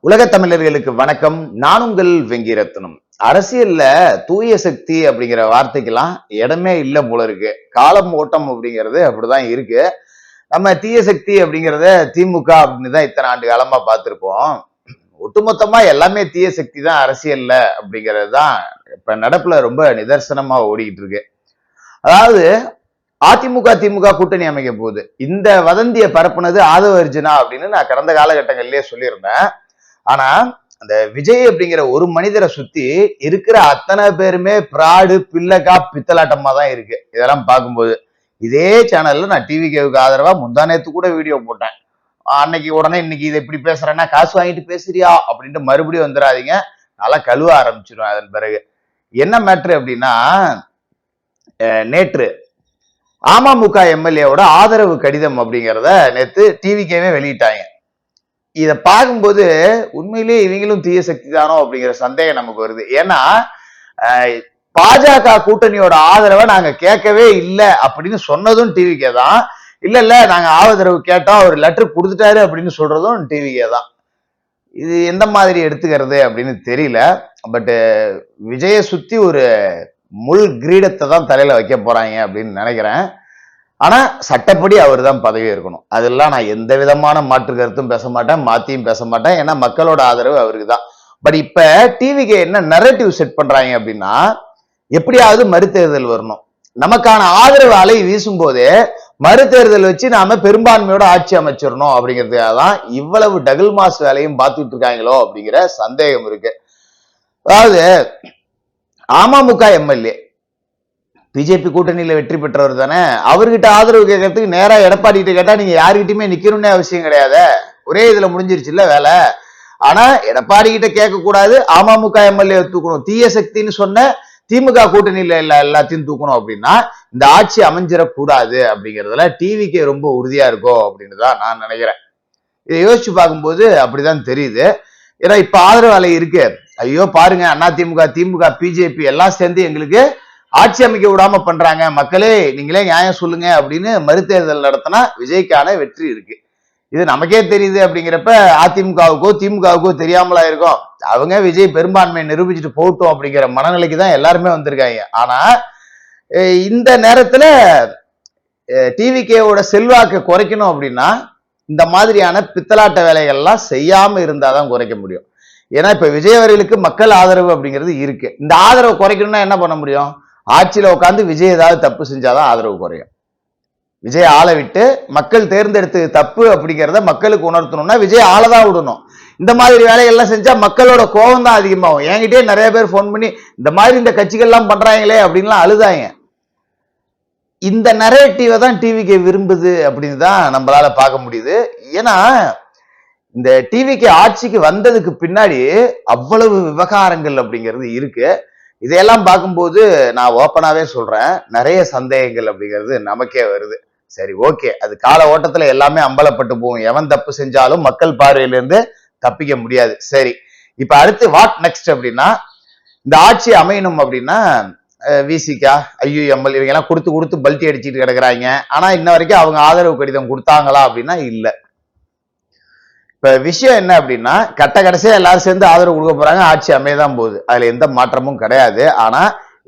உலக தமிழர்களுக்கு வணக்கம். நான் உங்கள் வெங்கிரத்னம். அரசியல்ல தூய சக்தி அப்படிங்கிற வார்த்தைக்கெல்லாம் இடமே இல்லை போல இருக்கு. காலம் ஓட்டம் அப்படிங்கிறது அப்படிதான் இருக்கு. நம்ம தீய சக்தி அப்படிங்கிறத திமுக அப்படின்னு தான் இத்தனை ஆண்டு காலமா பார்த்திருப்போம். ஒட்டுமொத்தமா எல்லாமே தீய சக்தி தான் அரசியல்ல அப்படிங்கிறது தான் இப்ப நடப்புல ரொம்ப நிதர்சனமா ஓடிக்கிட்டு இருக்கு. அதாவது அதிமுக திமுக கூட்டணி அமைக்க போகுது. இந்த வதந்தியை பரப்புனது ஆதவ அர்ஜுனா அப்படின்னு நான் கடந்த காலகட்டங்களிலேயே சொல்லியிருந்தேன். ஆனா அந்த விஜய் அப்படிங்கிற ஒரு மனிதரை சுத்தி இருக்கிற அத்தனை பேருமே பிராடு பிள்ளைக்கா பித்தலாட்டமா தான் இருக்கு. இதெல்லாம் பார்க்கும்போது இதே சேனல்ல நான் டிவிகேவுக்கு ஆதரவா முந்தானேத்து கூட வீடியோ போட்டேன். அன்னைக்கு உடனே இன்னைக்கு இதை இப்படி பேசுறேன்னா காசு வாங்கிட்டு பேசுறியா அப்படின்ட்டு மறுபடியும் வந்துடாதீங்க, நல்லா கழுவ ஆரம்பிச்சிடும். அதன் பிறகு என்ன மேட்ரு அப்படின்னா, நேற்று அமமுக எம்எல்ஏவோட ஆதரவு கடிதம் அப்படிங்கிறத நேத்து டிவிக்கேவே வெளியிட்டாங்க. இத பார்க்கும்போது உண்மையிலேயே இவங்களும் தீய சக்தி தானோ அப்படிங்கிற சந்தேகம் நமக்கு வருது. ஏன்னா பாஜக கூட்டணியோட ஆதரவை நாங்க கேட்கவே இல்லை அப்படின்னு சொன்னதும் டிவிக்கே தான். இல்ல நாங்க ஆதரவு கேட்டோம், அவர் லெட்டர் கொடுத்துட்டாரு அப்படின்னு சொல்றதும் டிவிக்கே தான். இது எந்த மாதிரி எடுத்துக்கிறது அப்படின்னு தெரியல. பட் விஜய சுத்தி ஒரு முள் கிரீடத்தை தான் தலையில வைக்க போறாங்க அப்படின்னு நினைக்கிறேன். ஆனா சட்டப்படி அவர் தான் பதவி இருக்கணும். அதெல்லாம் நான் எந்த விதமான மாற்று கருத்தும் பேச மாட்டேன், மாத்தியும் பேச மாட்டேன். ஏன்னா மக்களோட ஆதரவு அவருக்கு தான். பட் இப்ப டிவிக்கு என்ன நரேட்டிவ் செட் பண்றாங்க அப்படின்னா, எப்படியாவது மறுதேர்தல் வரணும், நமக்கான ஆதரவு அலை வீசும் போதே மறுதேர்தல் வச்சு நாம பெரும்பான்மையோட ஆட்சி அமைச்சிடணும் அப்படிங்கிறதுக்காக தான் இவ்வளவு டகுல் மாஸ் வேலையும் பார்த்துட்டு இருக்காங்களோ அப்படிங்கிற சந்தேகம் இருக்கு. அதாவது அமமுக எம்எல்ஏ பிஜேபி கூட்டணியில வெற்றி பெற்றவர் தானே, அவர்கிட்ட ஆதரவு கேட்கறதுக்கு நேரா எடப்பாடி கிட்ட கேட்டா நீங்க யாருகிட்டயுமே நிக்கணும்னே அவசியம் கிடையாது, ஒரே இதுல முடிஞ்சிருச்சுல்ல வேலை. ஆனா எடப்பாடி கிட்ட கேட்க கூடாது, அமமுக எம்எல்ஏ தூக்கணும், தீய சக்தின்னு சொன்ன திமுக கூட்டணியில எல்லாத்தையும் தூக்கணும் அப்படின்னா இந்த ஆட்சி அமைஞ்சிடக்கூடாது அப்படிங்கிறதுல டிவிக்கு ரொம்ப உறுதியா இருக்கும் அப்படின்னு தான் நான் நினைக்கிறேன். இதை யோசிச்சு பார்க்கும்போது அப்படிதான் தெரியுது. ஏன்னா இப்ப ஆதரவு அலை இருக்கு. ஐயோ பாருங்க, அண்ணா திமுக திமுக பிஜேபி எல்லாம் சேர்ந்து எங்களுக்கு ஆட்சி அமைக்க விடாம பண்றாங்க, மக்களே நீங்களே நியாயம் சொல்லுங்க அப்படின்னு மறுதேர்தல் நடத்தினா விஜய்க்கான வெற்றி இருக்கு. இது நமக்கே தெரியுது. அப்படிங்கிறப்ப அதிமுகவுக்கோ திமுகவுக்கோ தெரியாமலா இருக்கும், அவங்க விஜய் பெரும்பான்மையை நிரூபிச்சுட்டு போகட்டும் அப்படிங்கிற மனநிலைக்கு தான் எல்லாருமே வந்திருக்காங்க. ஆனா இந்த நேரத்துல டிவிகேவோட செல்வாக்கை குறைக்கணும் அப்படின்னா இந்த மாதிரியான பித்தலாட்ட வேலைகள்லாம் செய்யாம இருந்தாதான் குறைக்க முடியும். ஏன்னா இப்ப விஜய் அவர்களுக்கு மக்கள் ஆதரவு அப்படிங்கிறது இருக்கு. இந்த ஆதரவு குறைக்கணும்னா என்ன பண்ண முடியும்? ஆட்சியில உட்காந்து விஜய் ஏதாவது தப்பு செஞ்சாதான் ஆதரவு குறையும். விஜய் ஆளை விட்டு மக்கள் தேர்ந்தெடுத்தது தப்பு அப்படிங்கிறத மக்களுக்கு உணர்த்தணும்னா விஜய் ஆளதான் விடணும். இந்த மாதிரி வேலைகள்லாம் செஞ்சா மக்களோட கோபம் தான் அதிகமாகும். என்கிட்டயே நிறைய பேர் போன் பண்ணி இந்த மாதிரி இந்த கட்சிகள்லாம் பண்றாங்களே அப்படின்லாம் அழுதாங்க. இந்த நரேட்டிவை தான் டிவிக்கு விரும்புது அப்படின்னு தான் நம்மளால பார்க்க முடியுது. ஏன்னா இந்த டிவிக்கு ஆட்சிக்கு வந்ததுக்கு பின்னாடி அவ்வளவு விவகாரங்கள் அப்படிங்கிறது இருக்கு. இதையெல்லாம் பார்க்கும்போது நான் ஓப்பனாவே சொல்றேன், நிறைய சந்தேகங்கள் அப்படிங்கிறது நமக்கே வருது. சரி ஓகே, அது கால ஓட்டத்துல எல்லாமே அம்பலப்பட்டு போகும், எவன் தப்பு செஞ்சாலும் மக்கள் பார்வையிலிருந்து தப்பிக்க முடியாது. சரி, இப்ப அடுத்து வாட் நெக்ஸ்ட் அப்படின்னா, இந்த ஆட்சி அமையணும் அப்படின்னா விசிகா ஐயுஎம்எல் இவங்க எல்லாம் கொடுத்து கொடுத்து பல்ட்டி அடிச்சுட்டு கிடக்குறாங்க. ஆனா இன்ன வரைக்கும் அவங்க ஆதரவு கடிதம் கொடுத்தாங்களா அப்படின்னா இல்ல. இப்ப விஷயம் என்ன அப்படின்னா, கட்ட கடைசியா எல்லாரும் சேர்ந்து ஆதரவு கொடுக்க போறாங்க, ஆட்சி அமையதான் போகுது, அதுல எந்த மாற்றமும் கிடையாது. ஆனா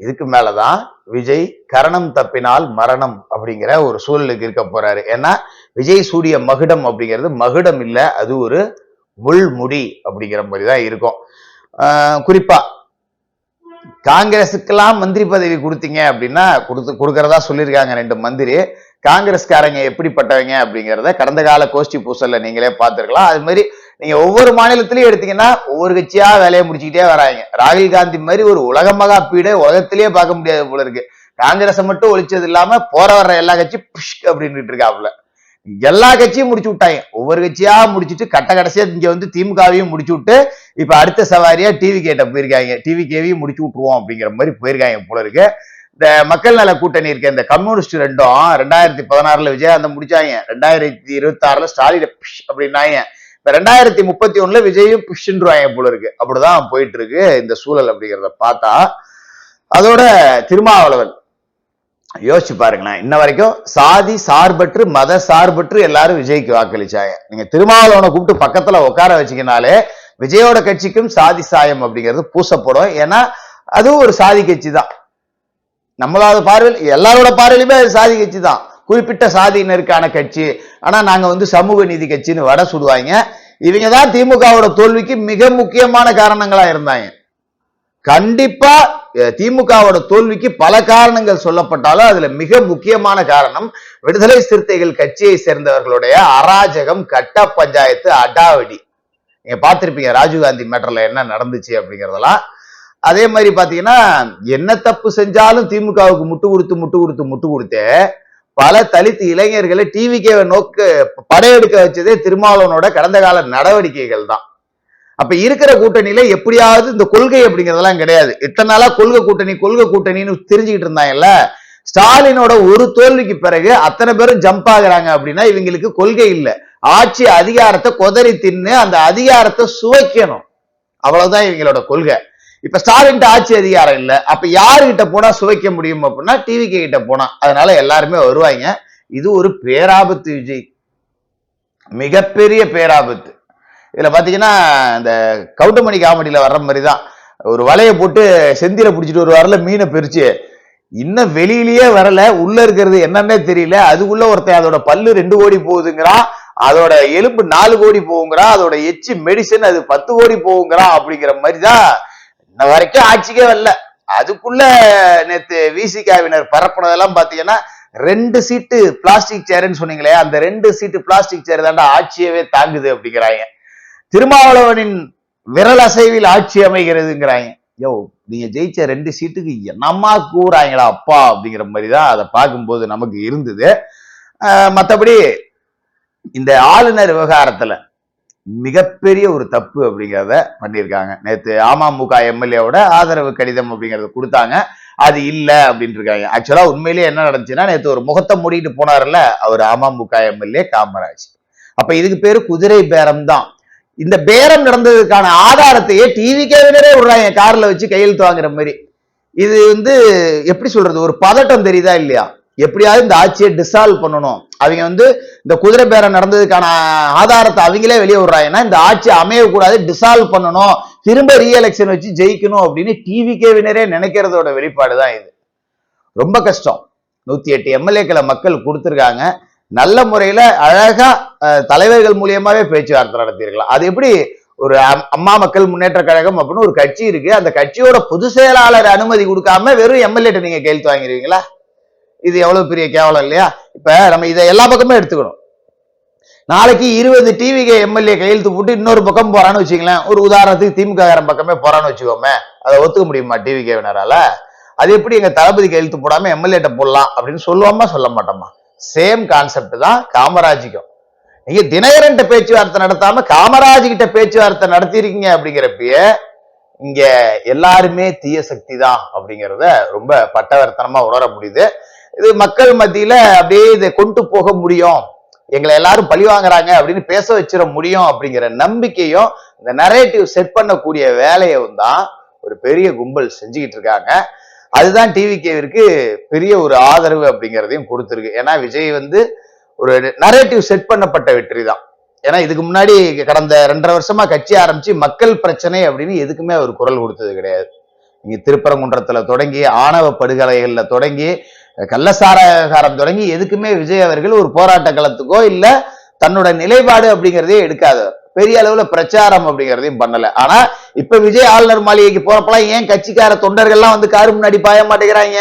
இதுக்கு மேலதான் விஜய் கரணம் தப்பினால் மரணம் அப்படிங்கிற ஒரு சூழலுக்கு இருக்க போறாரு. ஏன்னா விஜய் சூடிய மகுடம் அப்படிங்கிறது மகுடம் இல்ல, அது ஒரு முள்முடி அப்படிங்கிற மாதிரிதான் இருக்கும். குறிப்பா காங்கிரஸுக்கெல்லாம் மந்திரி பதவி கொடுத்தீங்க அப்படின்னா கொடுக்கறதா சொல்லியிருக்காங்க 2 மந்திரி. காங்கிரஸ்காரங்க எப்படிப்பட்டவங்க அப்படிங்கிறத கடந்த கால கோஷ்டி பூசல்ல நீங்களே பார்த்திருக்கலாம். அது மாதிரி நீங்க ஒவ்வொரு மாநிலத்திலயும் எடுத்தீங்கன்னா ஒவ்வொரு கட்சியா வேலையை முடிச்சுக்கிட்டே வராங்க. ராகுல் காந்தி மாதிரி ஒரு உலக மகா பீடை உலகத்திலேயே பார்க்க முடியாது போல இருக்கு. காங்கிரஸை மட்டும் ஒழிச்சது இல்லாம போற வர்ற எல்லா கட்சியும் புஷ் அப்படின்னு இருக்காப்புல. எல்லா கட்சியும் முடிச்சு விட்டாங்க, ஒவ்வொரு கட்சியா முடிச்சுட்டு கட்ட கடைசியா இங்க வந்து திமுகவையும் முடிச்சு விட்டு இப்ப அடுத்த சவாரியா டிவி கேட்ட போயிருக்காங்க, டிவி கேவையும் முடிச்சு விட்டுருவோம் அப்படிங்கிற மாதிரி போயிருக்காங்க போல இருக்கு. இந்த மக்கள் நல கூட்டணி இருக்க இந்த கம்யூனிஸ்ட் ரெண்டும் 2016 விஜயகாந்தம் முடிச்சாங்க, 2026 ஸ்டாலின் புஷ் அப்படின்னாங்க, இப்ப 2031 விஜயும் புஷ்ன்றுவாங்க போல இருக்கு. அப்படிதான் போயிட்டு இருக்கு இந்த சூழல் அப்படிங்கிறத பார்த்தா. அதோட திருமாவளவன் யோசிச்சு பாருங்களேன், இன்ன வரைக்கும் சாதி சார்பற்று மத சார்பற்று எல்லாரும் விஜய்க்கு வாக்களிச்சாங்க. நீங்க திருமாவளவனை கூப்பிட்டு பக்கத்துல உட்கார வச்சுக்கினாலே விஜயோட கட்சிக்கும் சாதி சாயம் அப்படிங்கிறது பூசப்படும். ஏன்னா அதுவும் ஒரு சாதி கட்சி தான். நம்மளோட பார்வையில், எல்லாரோட பார்வையிலுமே அது சாதி கட்சி தான், குறிப்பிட்ட சாதியினருக்கான கட்சி. ஆனா நாங்க சமூக நீதி கட்சின்னு வடை சுடுவாங்க. இவங்க தான் திமுகவோட தோல்விக்கு மிக முக்கியமான காரணங்களா இருந்தாங்க. கண்டிப்பா திமுகவோட தோல்விக்கு பல காரணங்கள் சொல்லப்பட்டாலும் அதுல மிக முக்கியமான காரணம் விடுதலை சிறுத்தைகள் கட்சியை சேர்ந்தவர்களுடைய அராஜகம், கட்ட பஞ்சாயத்து, அடாவடி. நீங்க பார்த்திருப்பீங்க ராஜீவ்காந்தி மேட்டர்ல என்ன நடந்துச்சு அப்படிங்கறதெல்லாம். அதே மாதிரி பாத்தீங்கன்னா, என்ன தப்பு செஞ்சாலும் திமுகவுக்கு முட்டு கொடுத்து பல தலித் இளைஞர்களை டிவிகேவை நோக்க படையெடுக்க வச்சதே திருமாவளவனோட கடந்த கால நடவடிக்கைகள் தான். அப்ப இருக்கிற கூட்டணியில எப்படியாவது இந்த கொள்கை அப்படிங்கறதெல்லாம் கிடையாது. இத்தனை நாளா கொள்கை கூட்டணின்னு தெரிஞ்சுக்கிட்டு இருந்தாங்கல்ல. ஸ்டாலினோட ஒரு தோல்விக்கு பிறகு அத்தனை பேரும் ஜம்ப் ஆகுறாங்க அப்படின்னா இவங்களுக்கு கொள்கை இல்ல. ஆட்சி அதிகாரத்தை கொதறி தின்னு அந்த அதிகாரத்தை சுவைக்கணும், அவ்வளவுதான் இவங்களோட கொள்கை. இப்ப ஸ்டாலின் ஆட்சி அதிகாரம் இல்ல, அப்ப யாருகிட்ட போனா சுவைக்க முடியும் அப்படின்னா டிவிகே கிட்ட போனா. அதனால எல்லாருமே வருவாங்க. இது ஒரு பேராபத்து விஜய், மிகப்பெரிய பேராபத்து. இதுல பாத்தீங்கன்னா இந்த கவுண்டமணி காமெடியில வர்ற மாதிரிதான், ஒரு வலைய போட்டு செந்தில பிடிச்சிட்டு ஒரு வரல மீனை பிரிச்சு, இன்னும் வெளியிலேயே வரல, உள்ள இருக்கிறது என்னன்னே தெரியல, அதுக்குள்ள ஒருத்தன் அதோட பல்லு 2 கோடி போகுதுங்கிறான், அதோட எலும்பு 4 கோடி போகுங்கிறான், அதோட எச்சி மெடிசன் அது 10 கோடி போகுங்கிறான். அப்படிங்கிற மாதிரிதான் இன்ன வரைக்கும் ஆட்சிக்கே வரல. அதுக்குள்ள நேத்து விசிகாவினர் பரப்புனதெல்லாம் பாத்தீங்கன்னா 2 சீட்டு பிளாஸ்டிக் சேர்ன்னு சொன்னீங்களே, அந்த 2 சீட்டு பிளாஸ்டிக் சேர் தாண்டா ஆட்சியவே தாங்குது அப்படிங்கிறாங்க. திருமாவளவனின் விரல் அசைவில் ஆட்சி அமைகிறதுங்கிறாங்க. யோ, நீங்க ஜெயிச்ச 2 சீட்டுக்கு என்னமா கூறாங்களா அப்பா அப்படிங்கிற மாதிரிதான் அதை பார்க்கும்போது நமக்கு இருந்தது. மற்றபடி இந்த ஆளுநர் விவகாரத்துல மிகப்பெரிய ஒரு தப்பு அப்படிங்கிறத பண்ணியிருக்காங்க. நேற்று அமமுக எம்எல்ஏவோட ஆதரவு கடிதம் அப்படிங்கறத கொடுத்தாங்க, அது இல்ல அப்படின்னு இருக்காங்க. ஆக்சுவலா உண்மையிலேயே என்ன நடந்துச்சுன்னா, நேற்று ஒரு முகத்தை மூடிட்டு போனார்ல அவர் அமமுக எம்எல்ஏ காமராஜ். அப்ப இதுக்கு பேரு குதிரை பேரம் தான். இந்த பேரம் நடந்ததுக்கான ஆதாரத்தையே டிவிகேவினரே விடுறாங்க, கார்ல வச்சு கையெழுத்து வாங்குற மாதிரி. இது எப்படி சொல்றது, ஒரு பதட்டம் தெரியுதா இல்லையா? எப்படியாவது இந்த ஆட்சியை டிசால்வ் பண்ணணும். அவங்க இந்த குதிரை பேரம் நடந்ததுக்கான ஆதாரத்தை அவங்களே வெளியே விடுறாங்கன்னா, இந்த ஆட்சி அமையக்கூடாது, டிசால்வ் பண்ணணும், திரும்ப ரீஎலெக்ஷன் வச்சு ஜெயிக்கணும் அப்படின்னு டிவிகேவினரே நினைக்கிறதோட வெளிப்பாடுதான் இது. ரொம்ப கஷ்டம். 108 எம்எல்ஏக்களை மக்கள் கொடுத்திருக்காங்க. நல்ல முறையில அழகா தலைவர்கள் மூலியமாவே பேச்சுவார்த்தை நடத்திருக்கலாம். அது எப்படி, ஒரு அம்மா மக்கள் முன்னேற்ற கழகம் அப்படின்னு ஒரு கட்சி இருக்கு, அந்த கட்சியோட பொதுச் செயலாளர் அனுமதி கொடுக்காம வெறும் எம்எல்ஏ நீங்க கையெழுத்து வாங்கிருவீங்களா? இது எவ்வளவு பெரிய கேவலம் இல்லையா? இப்ப நம்ம இதை எல்லா பக்கமே எடுத்துக்கணும். நாளைக்கு 20 டிவிகே எம்எல்ஏ கையெழுத்து போட்டு இன்னொரு பக்கம் போறான்னு வச்சுங்களேன், ஒரு உதாரணத்துக்கு திமுக பக்கமே போறான்னு வச்சுக்கோமே, அதை ஒத்துக்க முடியுமா டிவிகேவினரால? அது எப்படி எங்க தளபதி கையெழுத்து போடாம எம்எல்ஏட்ட போடலாம் அப்படின்னு சொல்லுவோமா சொல்ல மாட்டோமா? சேம் கான்செப்ட் தான் காமராஜுக்கும். நீங்க தினகரன் பேச்சுவார்த்தை நடத்தாம காமராஜ் கிட்ட பேச்சுவார்த்தை நடத்திருக்கீங்க அப்படிங்கிறப்பயே இங்க எல்லாருமே தீய சக்தி தான் அப்படிங்கிறத ரொம்ப பட்டவர்த்தனமா உணர முடியுது. இது மக்கள் மத்தியில அப்படியே இதை கொண்டு போக முடியும், எங்களை எல்லாரும் பழி வாங்குறாங்க அப்படின்னு பேச வச்சிட முடியும் அப்படிங்கிற நம்பிக்கையும் இந்த நரேட்டிவ் செட் பண்ணக்கூடிய வேலையும் தான் ஒரு பெரிய கும்பல் செஞ்சுக்கிட்டு இருக்காங்க. அதுதான் டிவிகேவிற்கு பெரிய ஒரு ஆதரவு அப்படிங்கிறதையும் கொடுத்துருக்கு. ஏன்னா விஜய் ஒரு நரேட்டிவ் செட் பண்ணப்பட்ட வெற்றி தான். ஏன்னா இதுக்கு முன்னாடி கடந்த 2.5 வருஷமா கட்சி ஆரம்பிச்சு மக்கள் பிரச்சனை அப்படின்னு எதுக்குமே அவர் குரல் கொடுத்தது கிடையாது. நீங்க திருப்பரங்குன்றத்துல தொடங்கி, ஆணவ படுகொலைகள்ல தொடங்கி, கள்ளசாராகாரம் தொடங்கி எதுக்குமே விஜய் அவர்கள் ஒரு போராட்ட களத்துக்கோ இல்ல தன்னோட நிலைப்பாடு அப்படிங்கிறதே எடுக்காத, பெரிய அளவுல பிரச்சாரம் அப்படிங்கிறதையும் பண்ணல. ஆனா இப்ப விஜய் ஆளுநர் மாளிகைக்கு போறப்பெல்லாம் ஏன் கட்சிக்கார தொண்டர்கள்லாம் காரு முன்னாடி பாய மாட்டேங்கிறாங்க?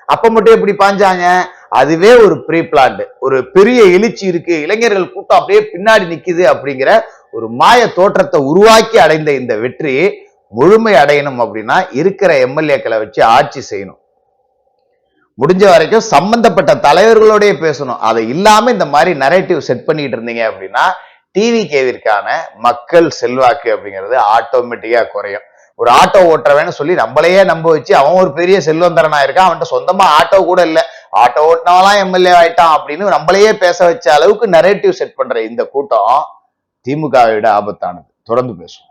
அப்ப மட்டும் எப்படி பாஞ்சாங்க? அதுவே ஒரு ப்ரீ பிளான்ட், ஒரு பெரிய எழுச்சி இருக்கு, இளைஞர்கள் கூட்டம் அப்படியே பின்னாடி நிக்குது அப்படிங்கிற ஒரு மாய தோற்றத்தை உருவாக்கி அடைந்த இந்த வெற்றி முழுமை அடையணும் அப்படின்னா இருக்கிற எம்எல்ஏக்களை வச்சு ஆட்சி செய்யணும். முடிஞ்ச வரைக்கும் சம்பந்தப்பட்ட தலைவர்களோடய பேசணும். அதை இல்லாம இந்த மாதிரி நரேட்டிவ் செட் பண்ணிட்டு இருந்தீங்க அப்படின்னா டிவிகேவிற்கான மக்கள் செல்வாக்கு அப்படிங்கிறது ஆட்டோமேட்டிக்கா குறையும். ஒரு ஆட்டோ ஓட்டுறவன்னு சொல்லி நம்மளையே நம்ப வச்சு அவன் ஒரு பெரிய செல்வந்தரனா இருக்கான், அவன்கிட்ட சொந்தமா ஆட்டோ கூட இல்ல, ஆட்டோ ஓட்டினவெல்லாம் எம்எல்ஏ ஆயிட்டான் அப்படின்னு நம்மளையே பேச வச்ச அளவுக்கு நரேட்டிவ் செட் பண்ற இந்த கூட்டம் திமுகவை விட ஆபத்தானது. தொடர்ந்து பேசுவோம்.